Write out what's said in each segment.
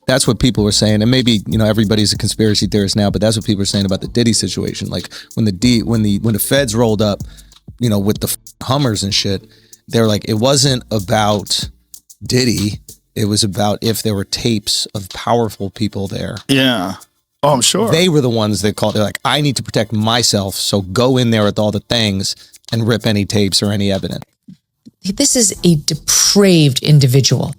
That's what people were saying, and maybe everybody's a conspiracy theorist now, but that's what people were saying about the Diddy situation. Like when the feds rolled up, with the Hummers and shit, they're like, it wasn't about Diddy, it was about if there were tapes of powerful people there. Yeah. Oh, I'm sure. They were the ones that called. They're like, I need to protect myself, so go in there with all the things and rip any tapes or any evidence. This is a depraved individual.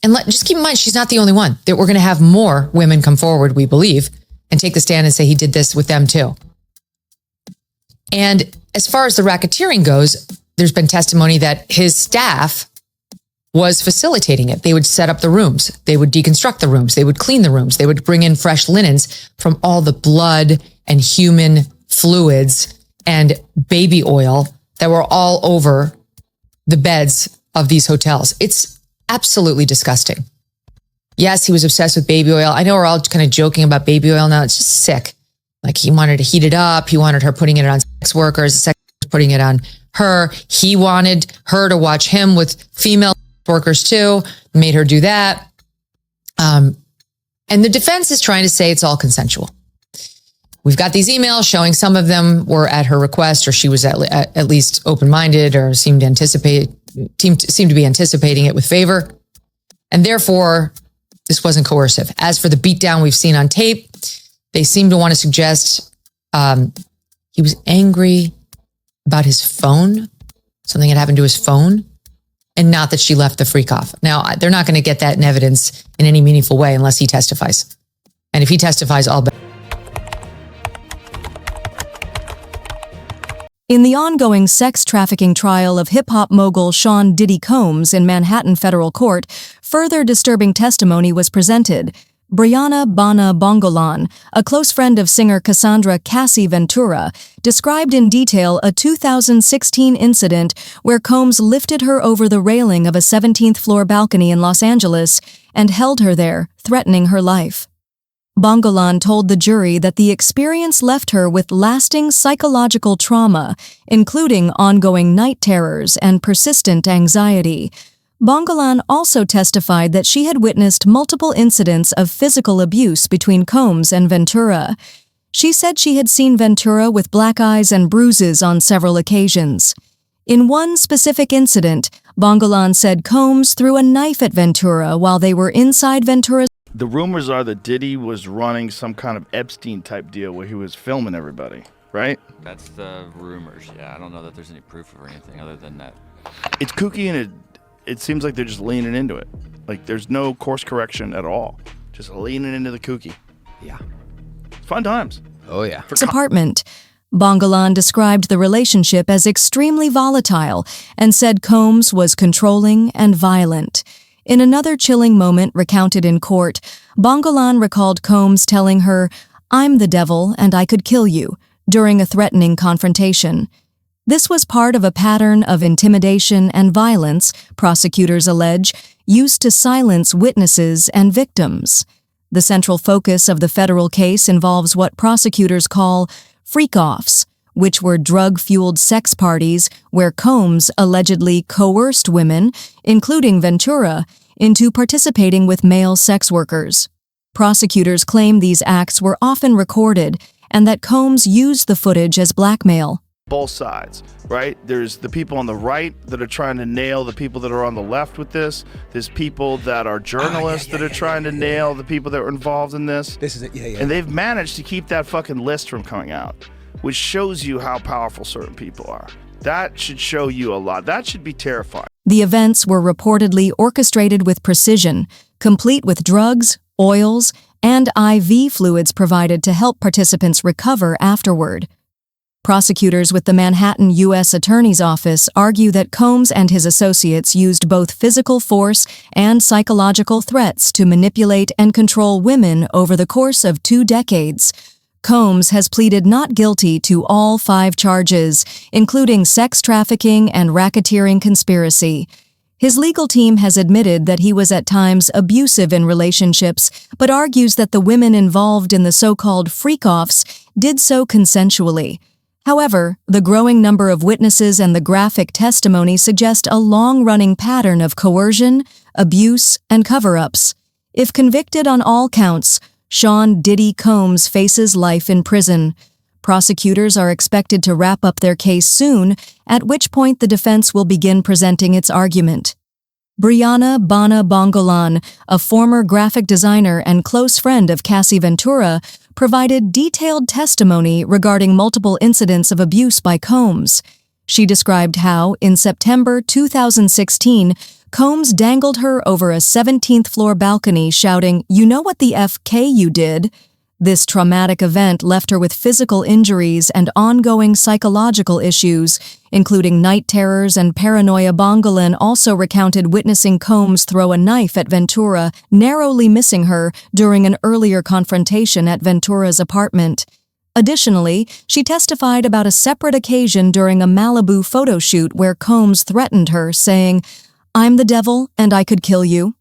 And just keep in mind, she's not the only one. That we're going to have more women come forward, we believe, and take the stand and say he did this with them too. And as far as the racketeering goes, there's been testimony that his staff was facilitating it. They would set up the rooms. They would deconstruct the rooms. They would clean the rooms. They would bring in fresh linens from all the blood and human fluids and baby oil that were all over the beds of these hotels. It's absolutely disgusting. Yes, he was obsessed with baby oil. I know we're all kind of joking about baby oil now. It's just sick. Like he wanted to heat it up. He wanted her putting it on sex workers, sex workers putting it on her. He wanted her to watch him with female workers too, made her do that. And the defense is trying to say it's all consensual. We've got these emails showing some of them were at her request, or she was at least open-minded, or seemed to be anticipating it with favor. And therefore, this wasn't coercive. As for the beatdown we've seen on tape, they seem to want to suggest he was angry about his phone, something had happened to his phone, and not that she left the freak off. Now, they're not going to get that in evidence in any meaningful way unless he testifies. And if he testifies, all better. In the ongoing sex trafficking trial of hip-hop mogul Sean Diddy Combs in Manhattan federal court, further disturbing testimony was presented. Bryana Bana Bongolan, a close friend of singer Casandra Cassie Ventura, described in detail a 2016 incident where Combs lifted her over the railing of a 17th floor balcony in Los Angeles and held her there, threatening her life. Bongolan told the jury that the experience left her with lasting psychological trauma, including ongoing night terrors and persistent anxiety. Bongolan also testified that she had witnessed multiple incidents of physical abuse between Combs and Ventura. She said she had seen Ventura with black eyes and bruises on several occasions. In one specific incident, Bongolan said Combs threw a knife at Ventura while they were inside Ventura's. The rumors are that Diddy was running some kind of Epstein-type deal where he was filming everybody, right? That's the rumors, yeah. I don't know that there's any proof or anything other than that. It's kooky, and it seems like they're just leaning into it. Like, there's no course correction at all. Just leaning into the kooky. Yeah. Fun times. Oh, yeah. Apartment. Bongolan described the relationship as extremely volatile and said Combs was controlling and violent. In another chilling moment recounted in court, Bongolan recalled Combs telling her, "I'm the devil and I could kill you," during a threatening confrontation. This was part of a pattern of intimidation and violence, prosecutors allege, used to silence witnesses and victims. The central focus of the federal case involves what prosecutors call freak-offs, which were drug-fueled sex parties where Combs allegedly coerced women, including Ventura, into participating with male sex workers. Prosecutors claim these acts were often recorded and that Combs used the footage as blackmail. Both sides, right? There's the people on the right that are trying to nail the people that are on the left with this. There's people that are journalists that are trying to nail the people that were involved in this. This is it, yeah. And they've managed to keep that fucking list from coming out, which shows you how powerful certain people are. That should show you a lot. That should be terrifying. The events were reportedly orchestrated with precision, complete with drugs, oils, and IV fluids provided to help participants recover afterward. Prosecutors with the Manhattan U.S. Attorney's Office argue that Combs and his associates used both physical force and psychological threats to manipulate and control women over the course of 2 decades. Combs has pleaded not guilty to all 5 charges, including sex trafficking and racketeering conspiracy. His legal team has admitted that he was at times abusive in relationships, but argues that the women involved in the so-called freak-offs did so consensually. However, the growing number of witnesses and the graphic testimony suggest a long-running pattern of coercion, abuse, and cover-ups. If convicted on all counts, Sean Diddy Combs faces life in prison. Prosecutors are expected to wrap up their case soon, at which point the defense will begin presenting its argument. Bryana Bana Bongolan, a former graphic designer and close friend of Cassie Ventura, provided detailed testimony regarding multiple incidents of abuse by Combs. She described how, in September 2016, Combs dangled her over a 17th floor balcony shouting, "You know what the FK you did?" This traumatic event left her with physical injuries and ongoing psychological issues, including night terrors and paranoia. Bongolan also recounted witnessing Combs throw a knife at Ventura, narrowly missing her during an earlier confrontation at Ventura's apartment. Additionally, she testified about a separate occasion during a Malibu photo shoot where Combs threatened her, saying, "I'm the devil and I could kill you."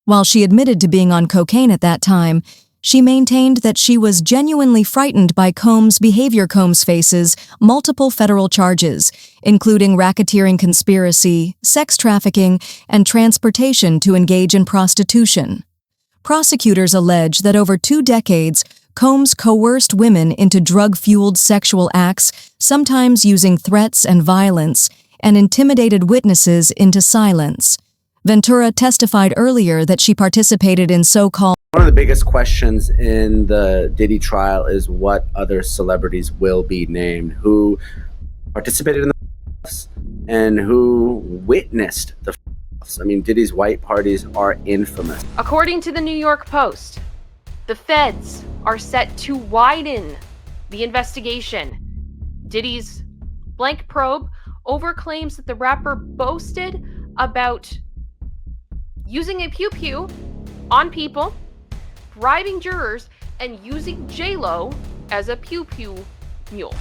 While she admitted to being on cocaine at that time, she maintained that she was genuinely frightened by Combs' behavior. Combs faces multiple federal charges, including racketeering conspiracy, sex trafficking, and transportation to engage in prostitution. Prosecutors allege that over 2 decades, Combs coerced women into drug-fueled sexual acts, sometimes using threats and violence, and intimidated witnesses into silence. Ventura testified earlier that she participated in so-called One of the biggest questions in the Diddy trial is what other celebrities will be named, who participated in the f***s and who witnessed the f***s. I mean, Diddy's white parties are infamous. According to the New York Post, the feds are set to widen the investigation. Diddy's blank probe over claims that the rapper boasted about using a pew-pew on people, bribing jurors, and using J-Lo as a pew-pew mule.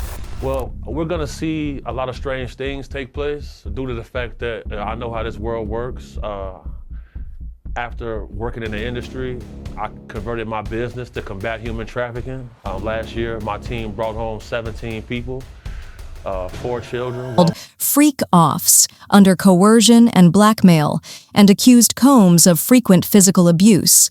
Well, we're gonna see a lot of strange things take place due to the fact that I know how this world works. After working in the industry, I converted my business to combat human trafficking. Last year, my team brought home 17 people, 4 children. freak-offs under coercion and blackmail, and accused Combs of frequent physical abuse.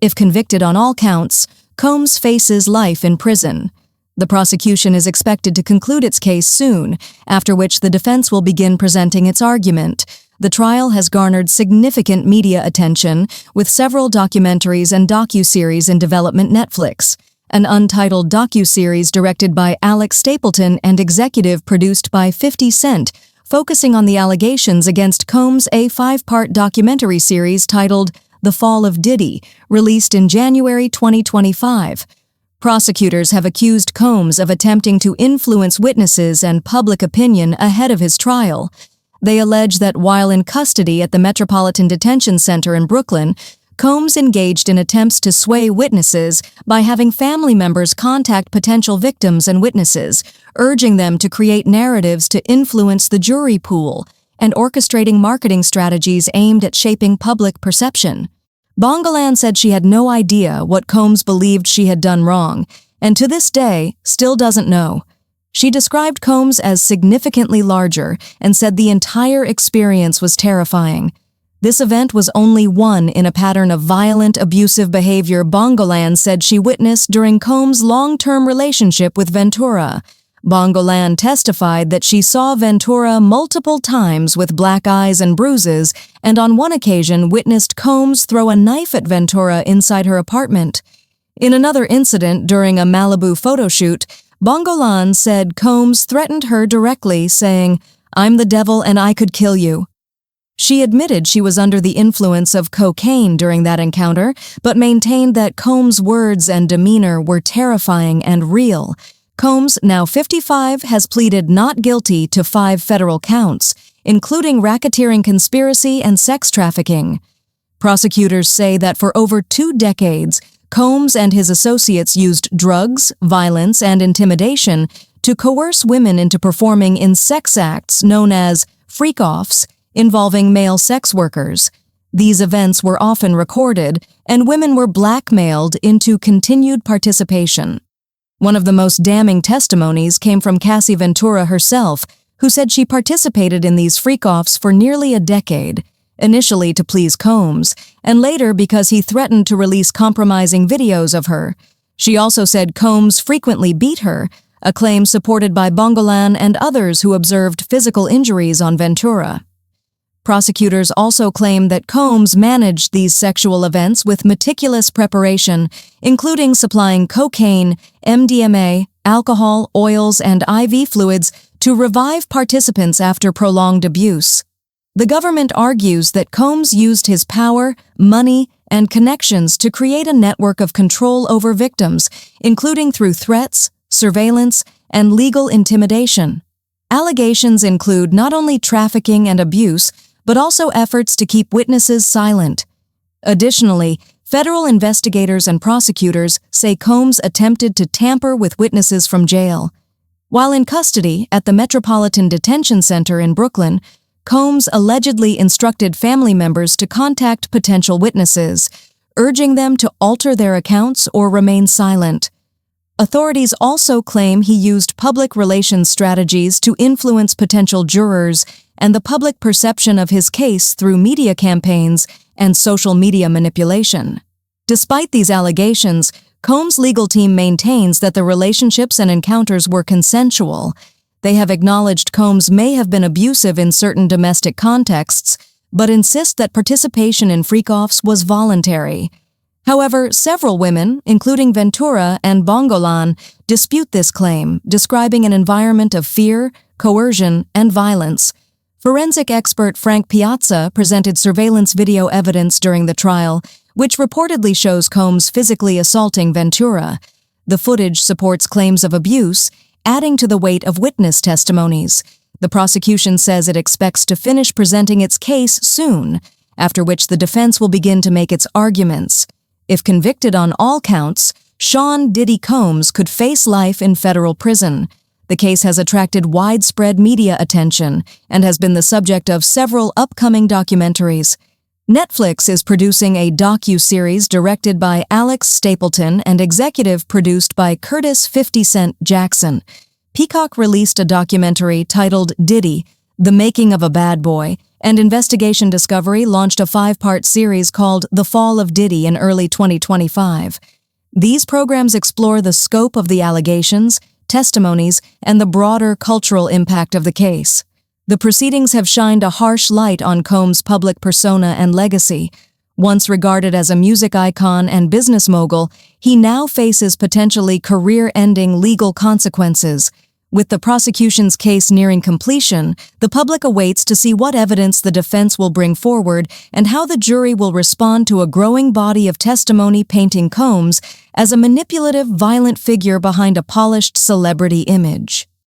If convicted on all counts, Combs faces life in prison. The prosecution is expected to conclude its case soon, after which the defense will begin presenting its argument. The trial has garnered significant media attention, with several documentaries and docuseries in development. Netflix, an untitled docuseries directed by Alex Stapleton and executive produced by 50 Cent, focusing on the allegations against Combs. A 5-part documentary series titled The Fall of Diddy, released in January 2025. Prosecutors have accused Combs of attempting to influence witnesses and public opinion ahead of his trial. They allege that while in custody at the Metropolitan Detention Center in Brooklyn, Combs engaged in attempts to sway witnesses by having family members contact potential victims and witnesses, urging them to create narratives to influence the jury pool, and orchestrating marketing strategies aimed at shaping public perception. Bongolan said she had no idea what Combs believed she had done wrong, and to this day still doesn't know. She described Combs as significantly larger and said the entire experience was terrifying. This event was only one in a pattern of violent, abusive behavior Bongolan said she witnessed during Combs' long-term relationship with Ventura. Bongolan testified that she saw Ventura multiple times with black eyes and bruises, and on one occasion witnessed Combs throw a knife at Ventura inside her apartment. In another incident during a Malibu photo shoot, Bongolan said Combs threatened her directly, saying, "I'm the devil and I could kill you." She admitted she was under the influence of cocaine during that encounter, but maintained that Combs' words and demeanor were terrifying and real. Combs, now 55, has pleaded not guilty to 5 federal counts, including racketeering conspiracy and sex trafficking. Prosecutors say that for over 2 decades, Combs and his associates used drugs, violence, and intimidation to coerce women into performing in sex acts known as freak-offs involving male sex workers. These events were often recorded, and women were blackmailed into continued participation. One of the most damning testimonies came from Cassie Ventura herself, who said she participated in these freak-offs for nearly a decade. initially to please Combs, and later because he threatened to release compromising videos of her. She also said Combs frequently beat her, a claim supported by Bongolan and others who observed physical injuries on Ventura. Prosecutors also claim that Combs managed these sexual events with meticulous preparation, including supplying cocaine, MDMA, alcohol, oils, and IV fluids to revive participants after prolonged abuse. The government argues that Combs used his power, money, and connections to create a network of control over victims, including through threats, surveillance, and legal intimidation. Allegations include not only trafficking and abuse, but also efforts to keep witnesses silent. Additionally, federal investigators and prosecutors say Combs attempted to tamper with witnesses from jail. While in custody at the Metropolitan Detention Center in Brooklyn, Combs allegedly instructed family members to contact potential witnesses, urging them to alter their accounts or remain silent. Authorities also claim he used public relations strategies to influence potential jurors and the public perception of his case through media campaigns and social media manipulation. Despite these allegations, Combs' legal team maintains that the relationships and encounters were consensual. They have acknowledged Combs may have been abusive in certain domestic contexts, but insist that participation in freak-offs was voluntary. However, several women, including Ventura and Bongolan, dispute this claim, describing an environment of fear, coercion, and violence. Forensic expert Frank Piazza presented surveillance video evidence during the trial, which reportedly shows Combs physically assaulting Ventura. The footage supports claims of abuse, adding to the weight of witness testimonies. The prosecution says it expects to finish presenting its case soon, after which the defense will begin to make its arguments. If convicted on all counts, Sean Diddy Combs could face life in federal prison. The case has attracted widespread media attention and has been the subject of several upcoming documentaries. Netflix is producing a docu-series directed by Alex Stapleton and executive produced by Curtis 50 Cent Jackson. Peacock released a documentary titled Diddy, The Making of a Bad Boy, and Investigation Discovery launched a 5-part series called The Fall of Diddy in early 2025. These programs explore the scope of the allegations, testimonies, and the broader cultural impact of the case. The proceedings have shined a harsh light on Combs' public persona and legacy. Once regarded as a music icon and business mogul, he now faces potentially career-ending legal consequences. With the prosecution's case nearing completion, the public awaits to see what evidence the defense will bring forward and how the jury will respond to a growing body of testimony painting Combs as a manipulative, violent figure behind a polished celebrity image.